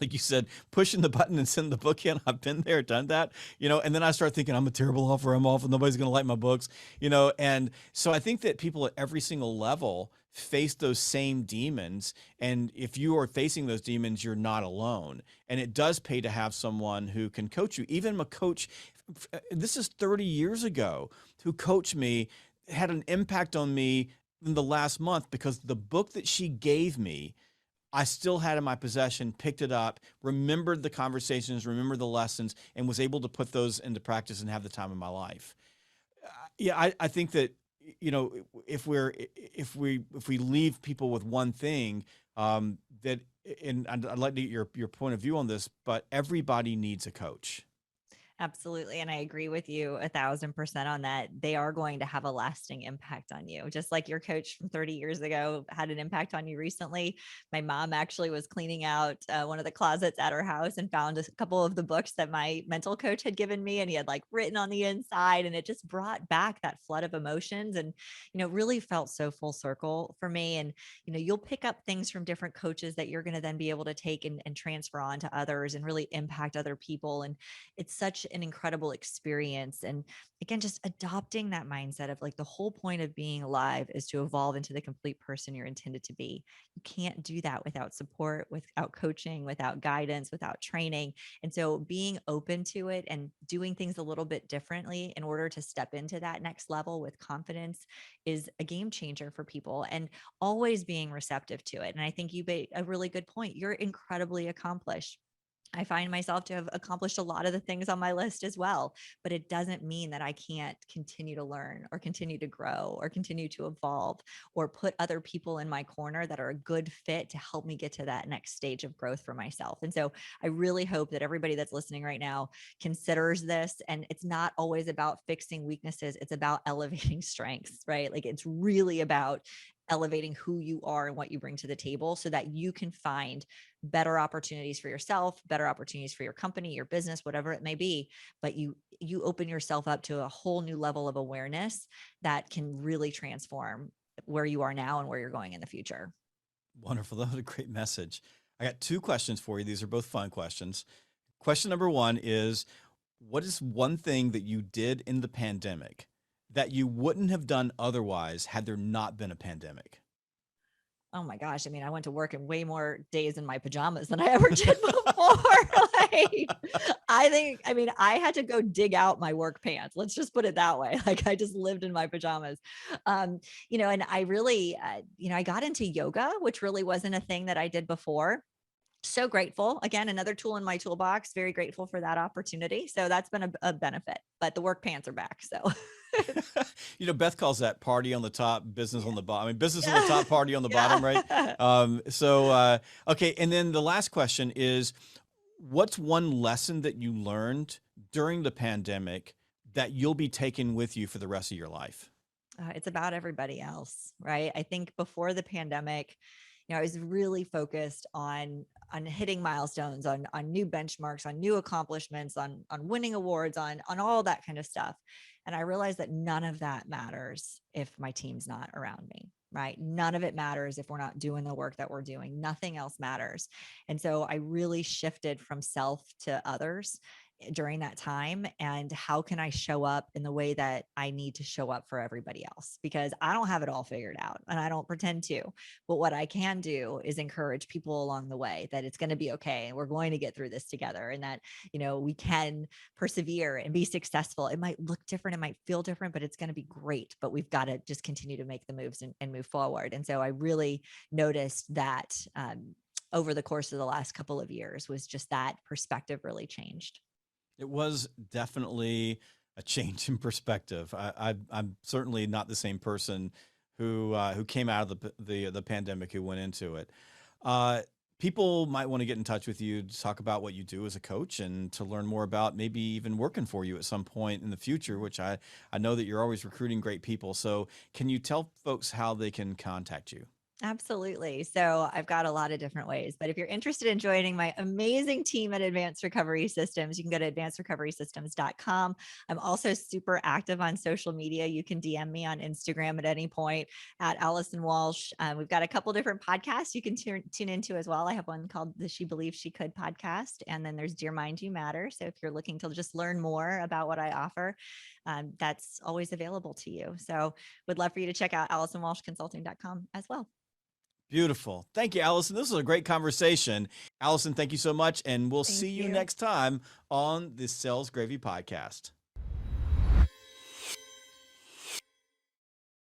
Like you said, pushing the button and send the book in. I've been there, done that, and then I start thinking, I'm a terrible author. I'm awful. Nobody's going to like my books, and so I think that people at every single level face those same demons. And if you are facing those demons, you're not alone. And it does pay to have someone who can coach you. Even a coach, this is 30 years ago, who coached me, had an impact on me in the last month, because the book that she gave me, I still had in my possession, picked it up, remembered the conversations, remembered the lessons, and was able to put those into practice and have the time of my life. I think that, if we leave people with one thing, that, and I'd like to get your point of view on this, but everybody needs a coach. Absolutely. And I agree with you 1,000% on that. They are going to have a lasting impact on you. Just like your coach from 30 years ago had an impact on you recently. My mom actually was cleaning out one of the closets at her house and found a couple of the books that my mental coach had given me, and he had like written on the inside, and it just brought back that flood of emotions, and, really felt so full circle for me. And, you'll pick up things from different coaches that you're going to then be able to take and transfer on to others and really impact other people. And it's such an incredible experience. And again, just adopting that mindset of like, the whole point of being alive is to evolve into the complete person you're intended to be. You can't do that without support, without coaching, without guidance, without training. And so being open to it and doing things a little bit differently in order to step into that next level with confidence is a game changer for people, and always being receptive to it. And I think you made a really good point. You're incredibly accomplished. I find myself to have accomplished a lot of the things on my list as well, but it doesn't mean that I can't continue to learn or continue to grow or continue to evolve or put other people in my corner that are a good fit to help me get to that next stage of growth for myself. And so I really hope that everybody that's listening right now considers this. And it's not always about fixing weaknesses. It's about elevating strengths, right? Like, it's really about elevating who you are and what you bring to the table so that you can find better opportunities for yourself, better opportunities for your company, your business, whatever it may be. But you open yourself up to a whole new level of awareness that can really transform where you are now and where you're going in the future. Wonderful. That was a great message. I got two questions for you. These are both fun questions. Question number one is, what is one thing that you did in the pandemic that you wouldn't have done otherwise had there not been a pandemic? Oh my gosh. I mean, I went to work in way more days in my pajamas than I ever did before. Like, I mean, I had to go dig out my work pants. Let's just put it that way. Like, I just lived in my pajamas. And I really, I got into yoga, which really wasn't a thing that I did before. So grateful. Again, another tool in my toolbox. Very grateful for that opportunity. So that's been a benefit, but the work pants are back. So Beth calls that party on the top, business on the bottom. I mean, business on the yeah. top, party on the bottom, right? Yeah. Okay. And then the last question is, what's one lesson that you learned during the pandemic that you'll be taking with you for the rest of your life? It's about everybody else, right? I think before the pandemic, I was really focused on hitting milestones, on new benchmarks, on new accomplishments, on winning awards, on all that kind of stuff. And I realized that none of that matters if my team's not around me, right? None of it matters if we're not doing the work that we're doing. Nothing else matters. And so I really shifted from self to others during that time, and how can I show up in the way that I need to show up for everybody else, because I don't have it all figured out and I don't pretend to, but what I can do is encourage people along the way that it's going to be okay and we're going to get through this together, and that we can persevere and be successful. It might look different, it might feel different, but it's going to be great. But we've got to just continue to make the moves and move forward. And so I really noticed that over the course of the last couple of years was just that perspective really changed. It was definitely a change in perspective. I'm certainly not the same person who came out of the pandemic, who went into it. People might want to get in touch with you to talk about what you do as a coach and to learn more about maybe even working for you at some point in the future, which I know that you're always recruiting great people. So can you tell folks how they can contact you? Absolutely. So I've got a lot of different ways, but if you're interested in joining my amazing team at Advanced Recovery Systems, you can go to advancedrecoverysystems.com. I'm also super active on social media. You can DM me on Instagram at any point at Allison Walsh. We've got a couple different podcasts you can tune into as well. I have one called the She Believes She Could podcast. And then there's Dear Mind You Matter. So if you're looking to just learn more about what I offer, that's always available to you. So would love for you to check out AllisonWalshConsulting.com as well. Beautiful. Thank you, Allison. This was a great conversation. Allison, thank you so much. And we'll Thank see you you. next time on the Sales Gravy Podcast.